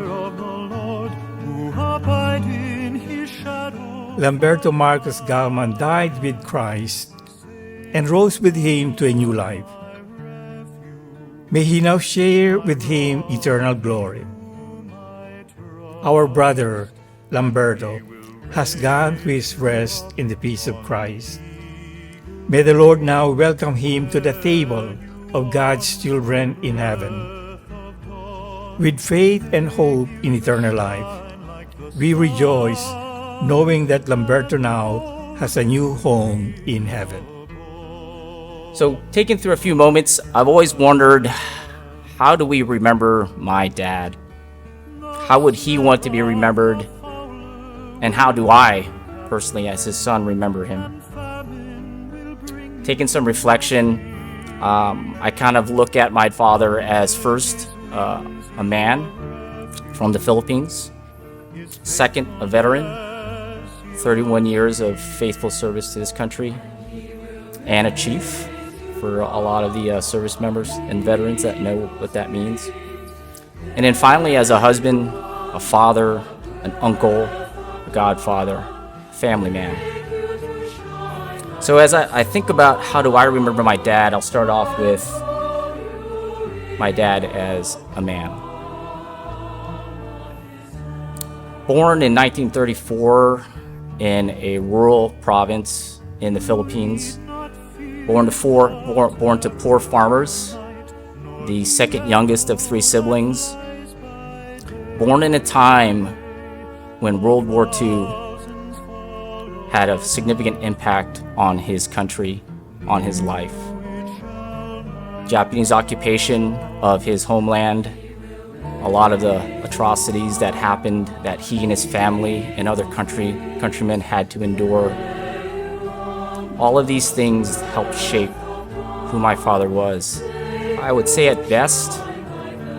of the Lord, who abide in his shadow. Lamberto Marcos Galman died with Christ and rose with him to a new life. May he now share with him eternal glory. Our brother, Lamberto, has gone to his rest in the peace of Christ. May the Lord now welcome him to the table of God's children in heaven. With faith and hope in eternal life, we rejoice knowing that Lamberto now has a new home in heaven. So, taking through a few moments, I've always wondered, how do we remember my dad? How would he want to be remembered? And how do I, personally, as his son, remember him? Taking some reflection, I kind of look at my father as first, a man from the Philippines. Second, a veteran, 31 years of faithful service to this country. And a chief for a lot of the service members and veterans that know what that means. And then finally, as a husband, a father, an uncle, a godfather, family man. So as I think about how do I remember my dad, I'll start off with my dad as a man. Born in 1934 in a rural province in the Philippines, born to poor farmers, the second youngest of 3 siblings, born in a time when World War II had a significant impact on his country, on his life. Japanese occupation of his homeland, a lot of the atrocities that happened that he and his family and other countrymen had to endure. All of these things helped shape who my father was. I would say at best,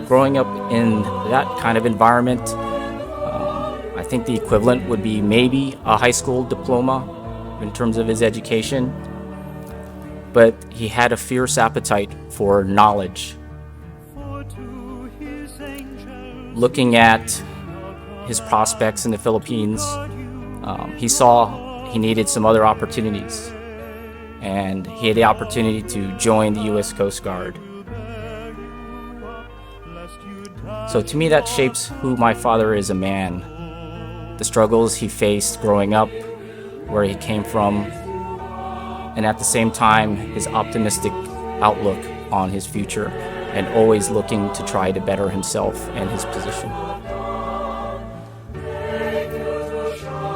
growing up in that kind of environment, I think the equivalent would be maybe a high school diploma in terms of his education. But he had a fierce appetite for knowledge. Looking at his prospects in the Philippines, he saw he needed some other opportunities. And he had the opportunity to join the U.S. Coast Guard. So to me, that shapes who my father is, a man. The struggles he faced growing up, where he came from, and at the same time, his optimistic outlook on his future, and always looking to try to better himself and his position.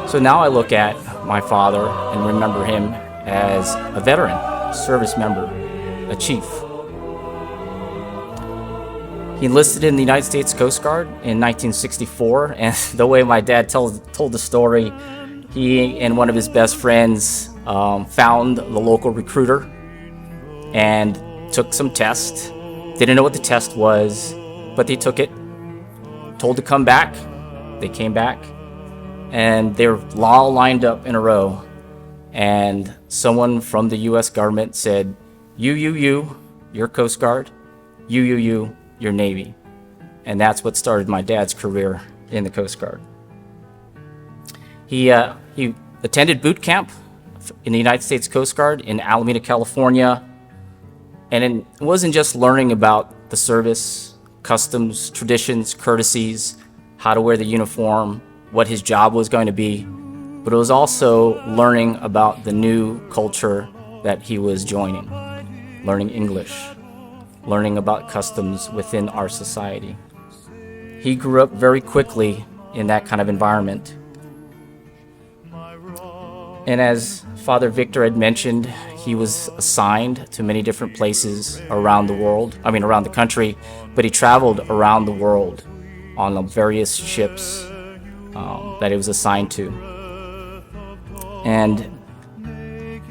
So now I look at my father and remember him as a veteran, a service member, a chief. He enlisted in the United States Coast Guard in 1964, and the way my dad told the story, he and one of his best friends found the local recruiter and took some tests. Didn't know what the test was, but they took it. Told to come back. They came back, and they were all lined up in a row. And someone from the U.S. government said, you're Coast Guard. You're Navy. And that's what started my dad's career in the Coast Guard. He attended boot camp in the United States Coast Guard in Alameda, California. And it wasn't just learning about the service, customs, traditions, courtesies, how to wear the uniform, what his job was going to be, but it was also learning about the new culture that he was joining, learning English, learning about customs within our society. He grew up very quickly in that kind of environment. And as Father Victor had mentioned, he was assigned to many different places around the country, but he traveled around the world on the various ships that he was assigned to. And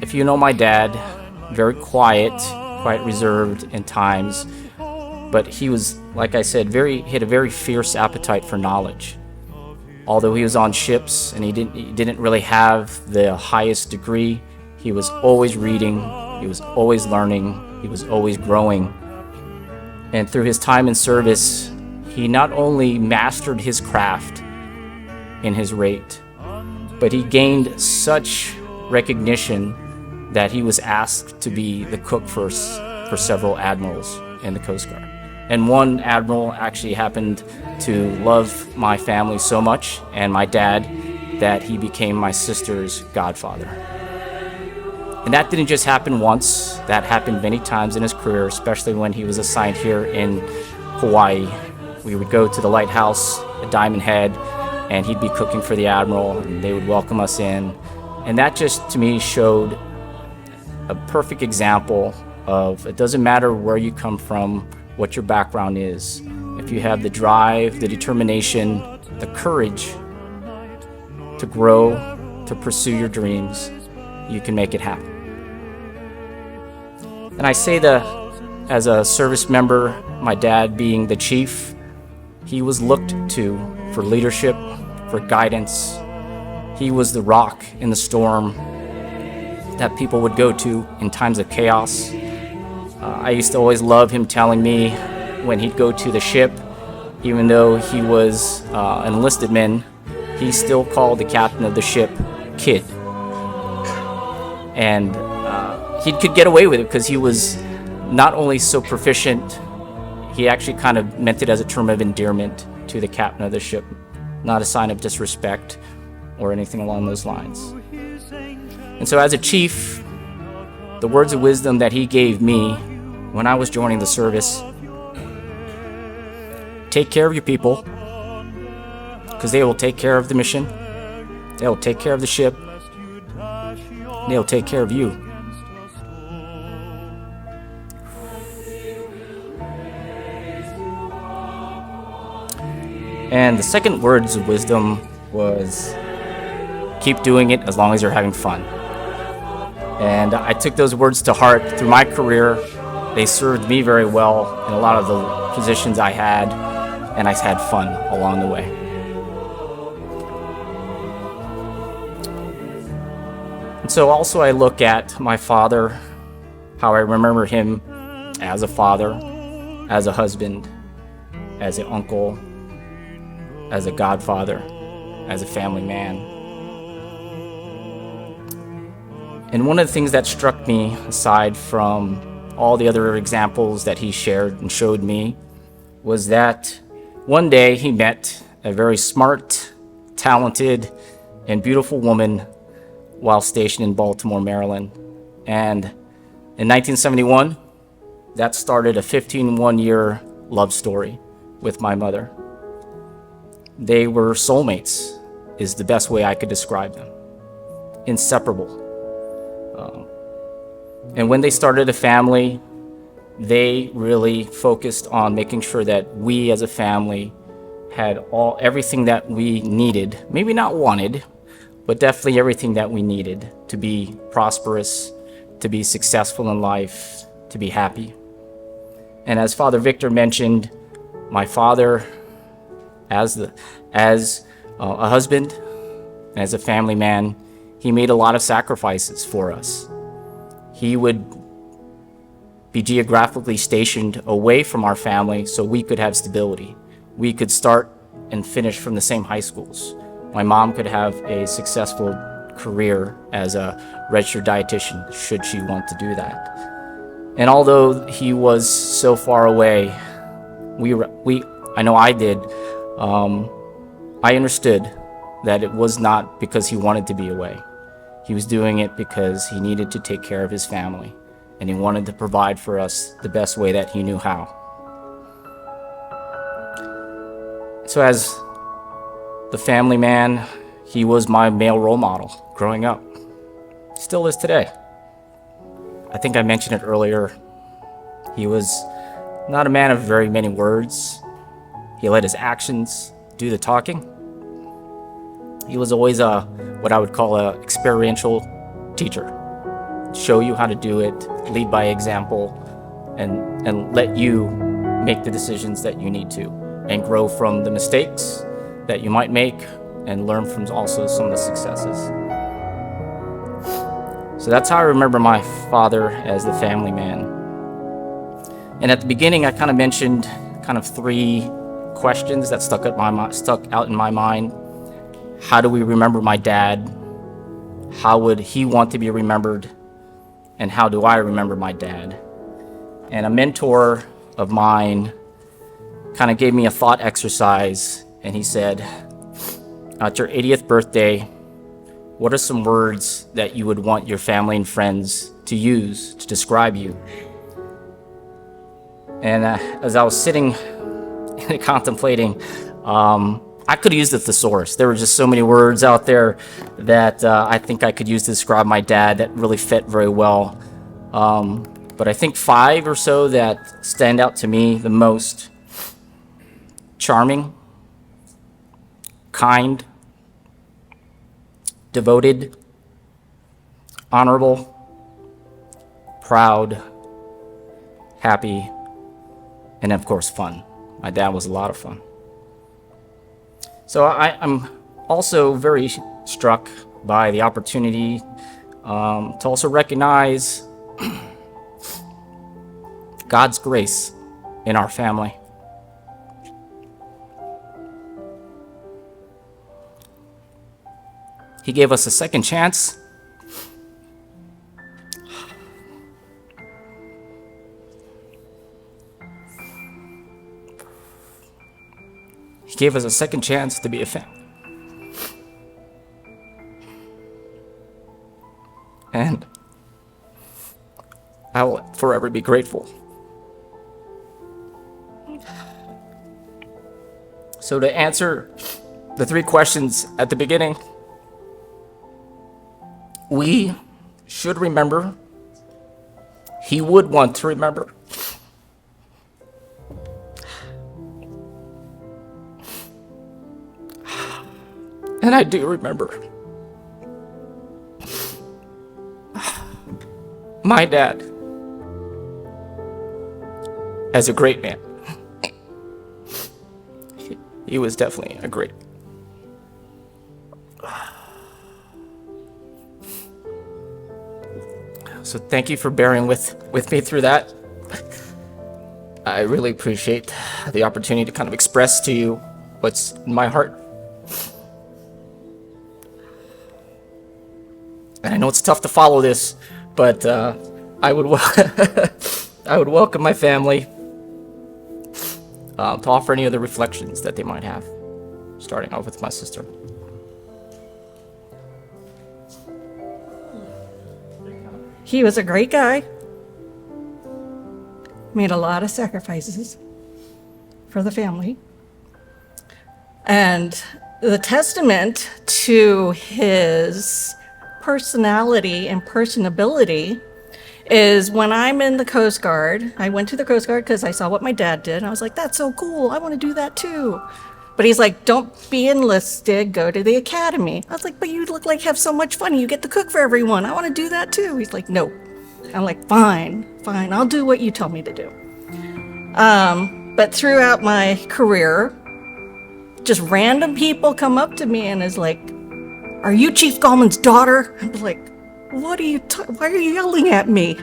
if you know my dad, very quiet, quite reserved in times, but he was, like I said, he had a very fierce appetite for knowledge. Although he was on ships and he didn't really have the highest degree, he was always reading, he was always learning, he was always growing. And through his time in service, he not only mastered his craft in his rate, but he gained such recognition that he was asked to be the cook for several admirals in the Coast Guard. And one admiral actually happened to love my family so much, and my dad, that he became my sister's godfather. And that didn't just happen once, that happened many times in his career, especially when he was assigned here in Hawaii. We would go to the lighthouse at Diamond Head, and he'd be cooking for the admiral, and they would welcome us in. And that just, to me, showed a perfect example of it doesn't matter where you come from, what your background is. If you have the drive, the determination, the courage to grow, to pursue your dreams, you can make it happen. And I say that as a service member, my dad being the chief, he was looked to for leadership, for guidance. He was the rock in the storm that people would go to in times of chaos. I used to always love him telling me when he'd go to the ship, even though he was an enlisted man, he still called the captain of the ship Kid. And he could get away with it because he was not only so proficient, he actually kind of meant it as a term of endearment to the captain of the ship, not a sign of disrespect or anything along those lines. And so as a chief, the words of wisdom that he gave me when I was joining the service: take care of your people, because they will take care of the mission, they will take care of the ship, they will take care of you. And the second words of wisdom was, keep doing it as long as you're having fun. And I took those words to heart through my career. They served me very well in a lot of the positions I had, and I had fun along the way. And so also I look at my father, how I remember him as a father, as a husband, as an uncle, as a godfather, as a family man. And one of the things that struck me, aside from all the other examples that he shared and showed me, was that one day he met a very smart, talented, and beautiful woman while stationed in Baltimore, Maryland. And in 1971, that started a 15-year love story with my mother. They were soulmates, is the best way I could describe them. Inseparable. And when they started a family, they really focused on making sure that we as a family had everything that we needed, maybe not wanted, but definitely everything that we needed to be prosperous, to be successful in life, to be happy. And as Father Victor mentioned, my father, as a husband, and as a family man, he made a lot of sacrifices for us. He would be geographically stationed away from our family so we could have stability. We could start and finish from the same high schools. My mom could have a successful career as a registered dietitian, should she want to do that. And although he was so far away, I know I did, I understood that it was not because he wanted to be away. He was doing it because he needed to take care of his family, and he wanted to provide for us the best way that he knew how. So as the family man, he was my male role model growing up. Still is today. I think I mentioned it earlier. He was not a man of very many words. He let his actions do the talking. He was always what I would call an experiential teacher. Show you how to do it, lead by example, and let you make the decisions that you need to, and grow from the mistakes that you might make, and learn from also some of the successes. So that's how I remember my father as the family man. And at the beginning, I kind of mentioned three questions that stuck out in my mind. How do we remember my dad? How would he want to be remembered? And how do I remember my dad? And a mentor of mine kind of gave me a thought exercise, and he said, at your 80th birthday, what are some words that you would want your family and friends to use to describe you? And as I was sitting and contemplating, I could have used a thesaurus. There were just so many words out there that I think I could use to describe my dad that really fit very well. But I think 5 or so that stand out to me the most: charming, kind, devoted, honorable, proud, happy, and of course fun. My dad was a lot of fun. So I'm also very struck by the opportunity to also recognize God's grace in our family. He gave us a second chance. He gave us a second chance to be a family. And I will forever be grateful. So to answer the 3 questions at the beginning, we should remember. He would want to remember. And I do remember. My dad as a great man. He was definitely a great. So thank you for bearing with me through that. I really appreciate the opportunity to kind of express to you what's in my heart. And I know it's tough to follow this, but I would I would welcome my family to offer any other reflections that they might have, starting off with my sister. He was a great guy, made a lot of sacrifices for the family. And the testament to his personality and personability is when I'm in the Coast Guard. I went to the Coast Guard because I saw what my dad did, and I was like, that's so cool, I want to do that too. But he's like, don't be enlisted, go to the academy. I was like, but you look like you have so much fun, you get to cook for everyone, I want to do that too. He's like, no. I'm like, fine, I'll do what you tell me to do. But throughout my career, just random people come up to me and is like, are you Chief Gallman's daughter? I'm like, what are you, why are you yelling at me?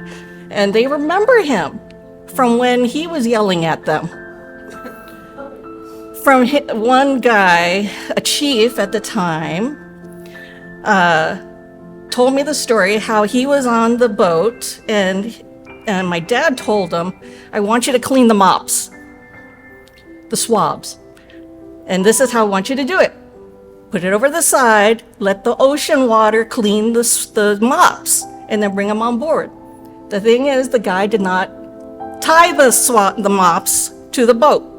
And they remember him from when he was yelling at them. From one guy, a chief at the time, told me the story how he was on the boat and my dad told him, I want you to clean the mops, the swabs. And this is how I want you to do it. Put it over the side, let the ocean water clean the mops, and then bring them on board. The thing is, the guy did not tie the mops to the boat.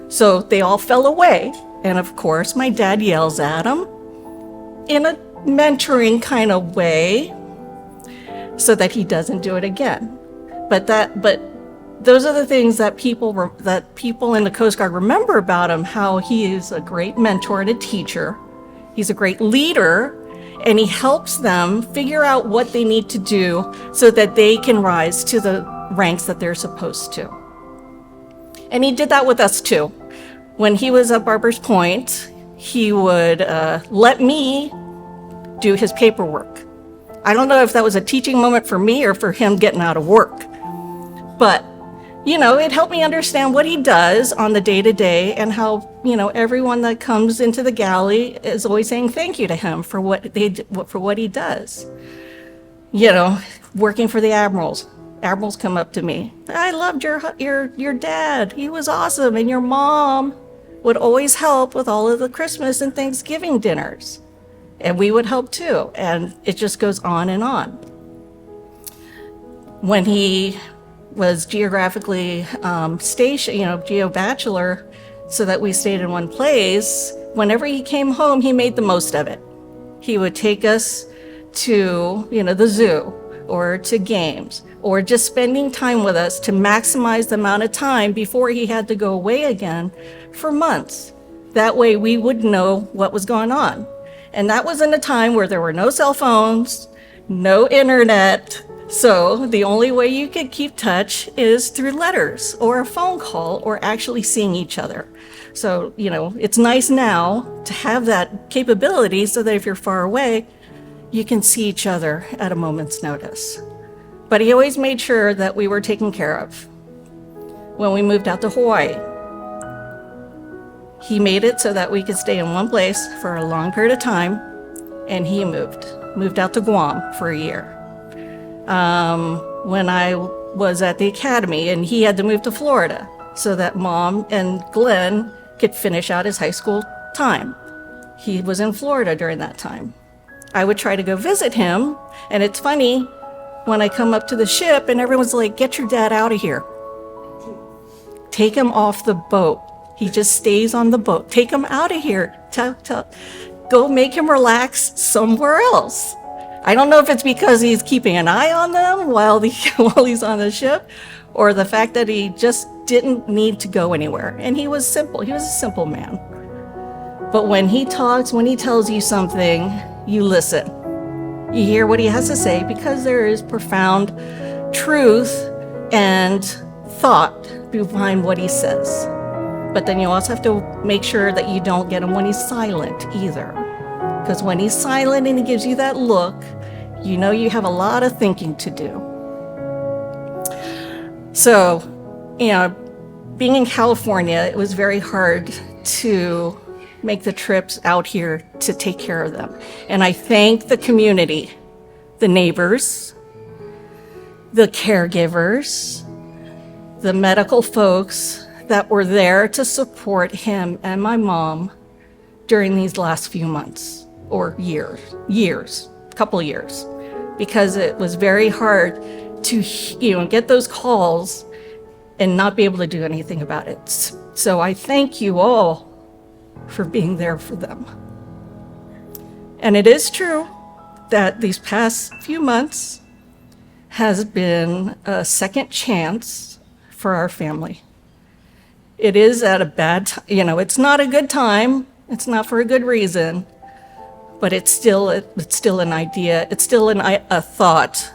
So they all fell away. And of course, my dad yells at him in a mentoring kind of way so that he doesn't do it again. But those are the things that people in the Coast Guard remember about him, how he is a great mentor and a teacher. He's a great leader, and he helps them figure out what they need to do so that they can rise to the ranks that they're supposed to. And he did that with us too. When he was at Barbers Point, he would let me do his paperwork. I don't know if that was a teaching moment for me or for him getting out of work. But it helped me understand what he does on the day to day and how, everyone that comes into the galley is always saying thank you to him for what he does. Working for the admirals. Admirals come up to me. I loved your dad. He was awesome. And your mom would always help with all of the Christmas and Thanksgiving dinners. And we would help too. And it just goes on and on. When he was geographically stationed, geo-bachelor, so that we stayed in one place, whenever he came home, he made the most of it. He would take us to, the zoo or to games or just spending time with us to maximize the amount of time before he had to go away again for months. That way we would know what was going on. And that was in a time where there were no cell phones, no internet. So the only way you could keep touch is through letters or a phone call or actually seeing each other. So, it's nice now to have that capability so that if you're far away, you can see each other at a moment's notice. But he always made sure that we were taken care of. When we moved out to Hawaii, he made it so that we could stay in one place for a long period of time, and he moved out to Guam for a year. When I was at the academy, and he had to move to Florida so that Mom and Glenn could finish out his high school time. He was in Florida during that time. I would try to go visit him, and it's funny when I come up to the ship and everyone's like, get your dad out of here. Take him off the boat. He just stays on the boat. Take him out of here. Go make him relax somewhere else. I don't know if it's because he's keeping an eye on them while he's on the ship, or the fact that he just didn't need to go anywhere. And he was simple. He was a simple man. But when he talks, when he tells you something, you listen. You hear what he has to say because there is profound truth and thought behind what he says. But then you also have to make sure that you don't get him when he's silent either. Because when he's silent and he gives you that look, you have a lot of thinking to do. So, being in California, it was very hard to make the trips out here to take care of them. And I thank the community, the neighbors, the caregivers, the medical folks that were there to support him and my mom during these last few months or couple years, because it was very hard to, get those calls and not be able to do anything about it. So I thank you all for being there for them. And it is true that these past few months has been a second chance for our family. It is at a bad time, it's not a good time, it's not for a good reason, but it's still an idea, it's still a thought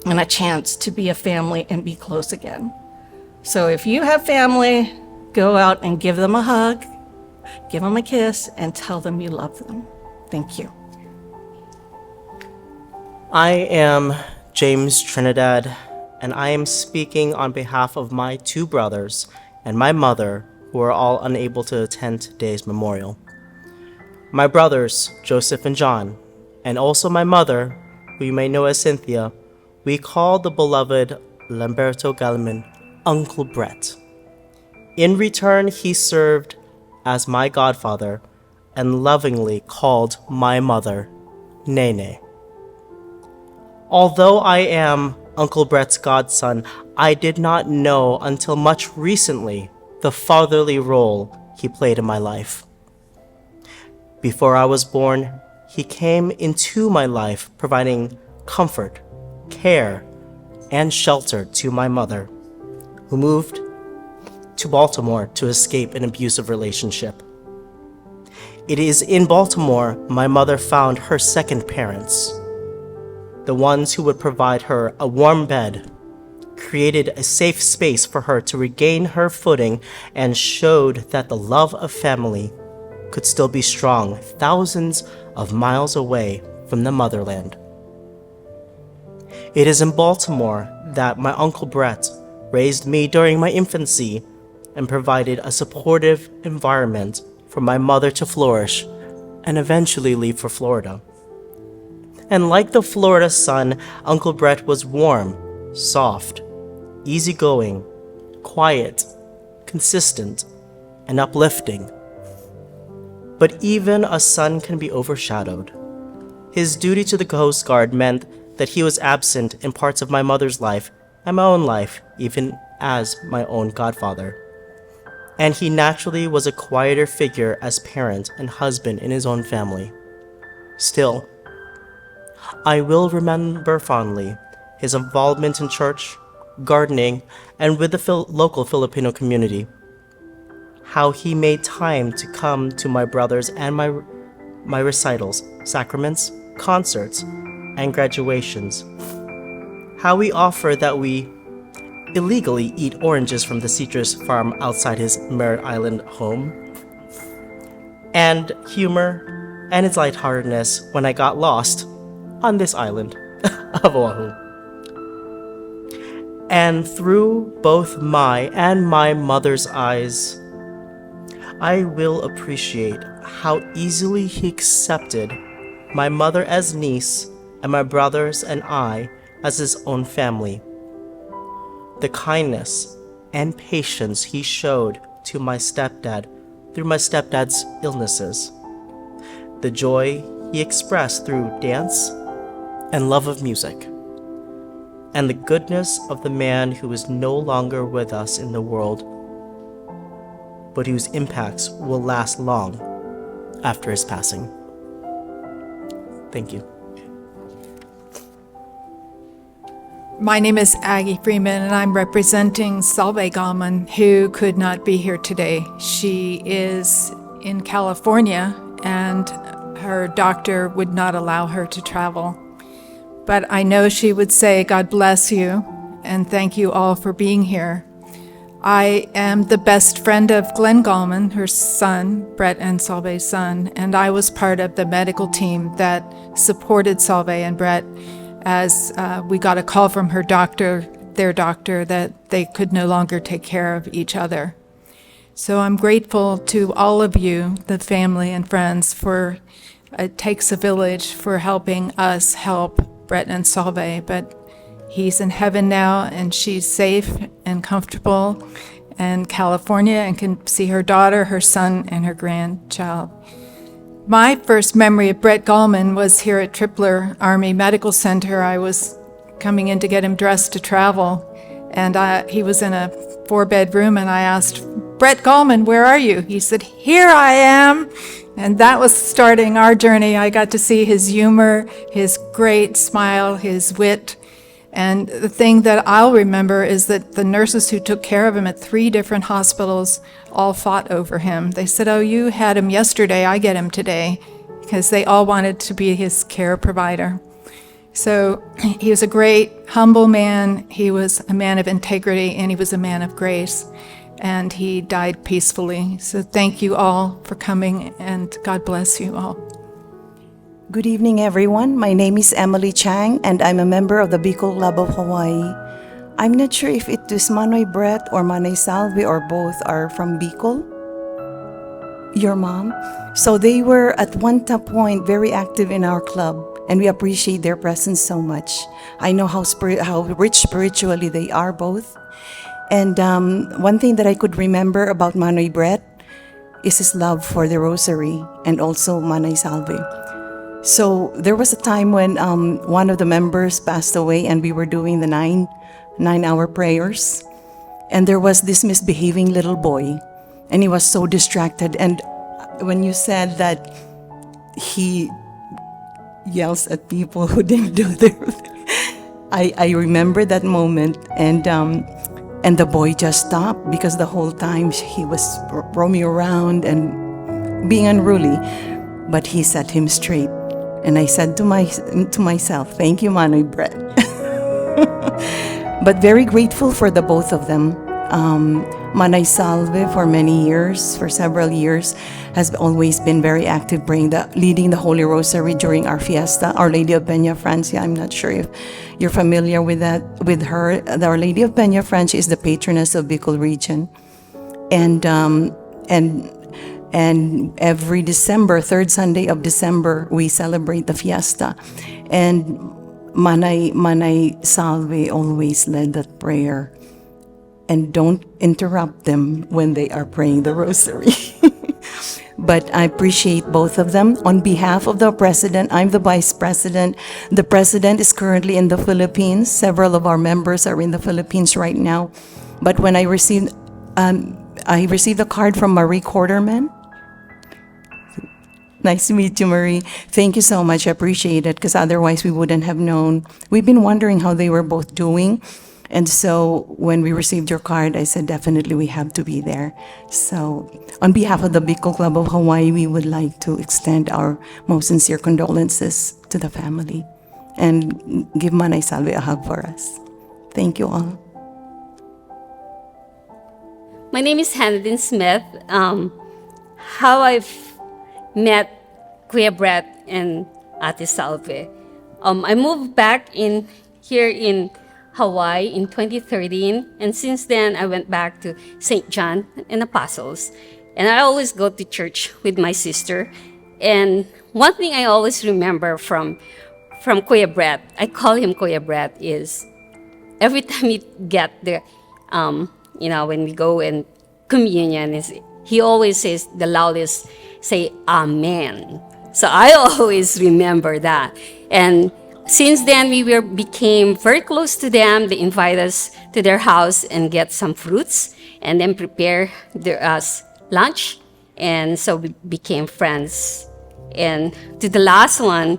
and a chance to be a family and be close again. So if you have family, go out and give them a hug, give them a kiss, and tell them you love them. Thank you. I am James Trinidad, and I am speaking on behalf of my two brothers and my mother, who are all unable to attend today's memorial. My brothers, Joseph and John, and also my mother, who you may know as Cynthia, we call the beloved Lamberto Galliman Uncle Brett. In return, he served as my godfather and lovingly called my mother Nene. Although I am Uncle Brett's godson, I did not know until much recently the fatherly role he played in my life. Before I was born, he came into my life providing comfort, care, and shelter to my mother, who moved to Baltimore to escape an abusive relationship. It is in Baltimore my mother found her second parents, the ones who would provide her a warm bed, created a safe space for her to regain her footing, and showed that the love of family could still be strong thousands of miles away from the motherland. It is in Baltimore that my Uncle Brett raised me during my infancy, and provided a supportive environment for my mother to flourish and eventually leave for Florida. And like the Florida sun, Uncle Brett was warm, soft, easygoing, quiet, consistent, and uplifting. But even a son can be overshadowed. His duty to the Coast Guard meant that he was absent in parts of my mother's life and my own life, even as my own godfather. And he naturally was a quieter figure as parent and husband in his own family. Still, I will remember fondly his involvement in church, gardening, and with the local Filipino community. How he made time to come to my brothers and my recitals, sacraments, concerts, and graduations. How he offered that we illegally eat oranges from the citrus farm outside his Merritt Island home. And humor and his lightheartedness when I got lost on this island of Oahu. And through both my and my mother's eyes, I will appreciate how easily he accepted my mother as niece and my brothers and I as his own family. The kindness and patience he showed to my stepdad through my stepdad's illnesses. The joy he expressed through dance and love of music. And the goodness of the man who is no longer with us in the world, but whose impacts will last long after his passing. Thank you. My name is Aggie Freeman, and I'm representing Salve Gallman, who could not be here today. She is in California, and her doctor would not allow her to travel. But I know she would say, God bless you, and thank you all for being here. I am the best friend of Glenn Gallman, her son, Brett and Salve's son, and I was part of the medical team that supported Salve and Brett as we got a call from her doctor, their doctor, that they could no longer take care of each other. So I'm grateful to all of you, the family and friends, for it takes a village for helping us help Brett and Salve, but he's in heaven now, and she's safe and comfortable in California and can see her daughter, her son, and her grandchild. My first memory of Brett Gallman was here at Tripler Army Medical Center. I was coming in to get him dressed to travel, and he was in a 4-bedroom, and I asked, Brett Gallman, where are you? He said, here I am. And that was starting our journey. I got to see his humor, his great smile, his wit. And the thing that I'll remember is that the nurses who took care of him at 3 different hospitals all fought over him. They said, oh, you had him yesterday, I get him today, because they all wanted to be his care provider. So he was a great, humble man. He was a man of integrity, and he was a man of grace. And he died peacefully. So thank you all for coming, and God bless you all. Good evening, everyone. My name is Emily Chang, and I'm a member of the Bicol Club of Hawaii. I'm not sure if it is Manoy Brett or Manay Salve or both are from Bicol. Your mom? So they were at one point very active in our club, and we appreciate their presence so much. I know how rich spiritually they are both. And one thing that I could remember about Manoy Brett is his love for the rosary and also Manay Salve. So there was a time when one of the members passed away, and we were doing the 9-hour prayers. And there was this misbehaving little boy, and he was so distracted. And when you said that he yells at people who didn't do their I remember that moment, and the boy just stopped, because the whole time he was roaming around and being unruly. But he set him straight. And I said to myself, thank you, Manoy Brett. But very grateful for the both of them, Manay Salve for many years, for several years, has always been very active leading the Holy Rosary during our fiesta. Our Lady of Peña Francia, I'm not sure if you're familiar with her. Our Lady of Peña Francia is the patroness of Bicol region. And every December, third Sunday of December, we celebrate the fiesta. And Manay Salve always led that prayer. And don't interrupt them when they are praying the rosary. But I appreciate both of them. On behalf of the president, I'm the vice president. The president is currently in the Philippines. Several of our members are in the Philippines right now. But when I received a card from Marie Quarterman. Nice to meet you, Marie. Thank you so much. I appreciate it, because otherwise we wouldn't have known. We've been wondering how they were both doing. And so when we received your card, I said, definitely we have to be there. So on behalf of the Bicol Club of Hawaii, we would like to extend our most sincere condolences to the family and give Manay Salve a hug for us. Thank you all. My name is Hannah Smith. How I've met Kuya Brett and Ate Salve. I moved back here in Hawaii in 2013, and since then I went back to St. John and Apostles, and I always go to church with my sister. And one thing I always remember from Kuya Brett, I call him Kuya Brett, is every time we get the when we go in communion, he always says the loudest, say Amen. So I always remember that. And since then, we became very close to them. They invite us to their house and get some fruits, and then prepare us lunch. And so we became friends. And to the last one,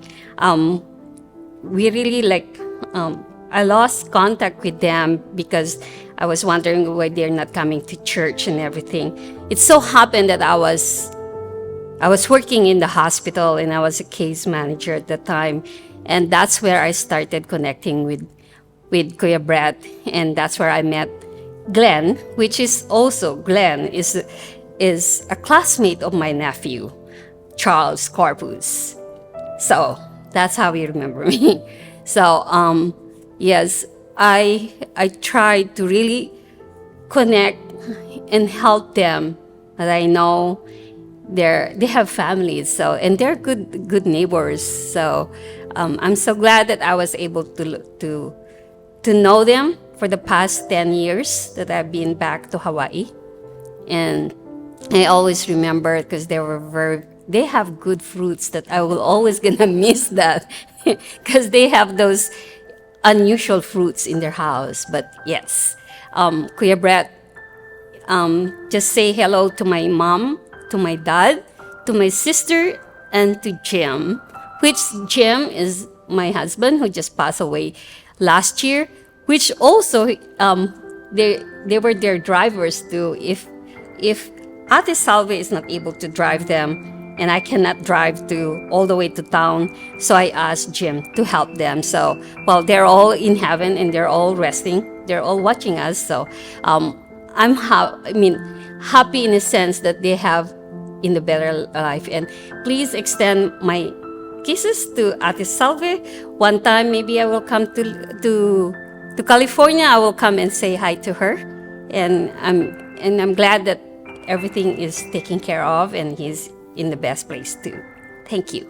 we really I lost contact with them because I was wondering why they're not coming to church and everything. It so happened that I was working in the hospital, and I was a case manager at the time. And that's where I started connecting with Kuya Brett, and that's where I met Glenn, which is also, Glenn is a classmate of my nephew, Charles Corpus. So that's how you remember me. So yes, I tried to really connect and help them, but I know they have families, and they're good neighbors. So I'm so glad that I was able to know them for the past 10 years that I've been back to Hawaii. And I always remember, because they have good fruits that I will always gonna miss that because they have those unusual fruits in their house. But yes, Kuya Brett, just say hello to my mom, to my dad, to my sister, and to Jim, which Jim is my husband who just passed away last year, which also they were their drivers too. If Ate Salve is not able to drive them, and I cannot drive all the way to town, so I asked Jim to help them. So while they're all in heaven and they're all resting, they're all watching us. So I'm happy in a sense that they have in the better life. And please extend my kisses to Ate Salve. One time, maybe I will come to California. I will come and say hi to her. And I'm glad that everything is taken care of, and he's in the best place too. Thank you.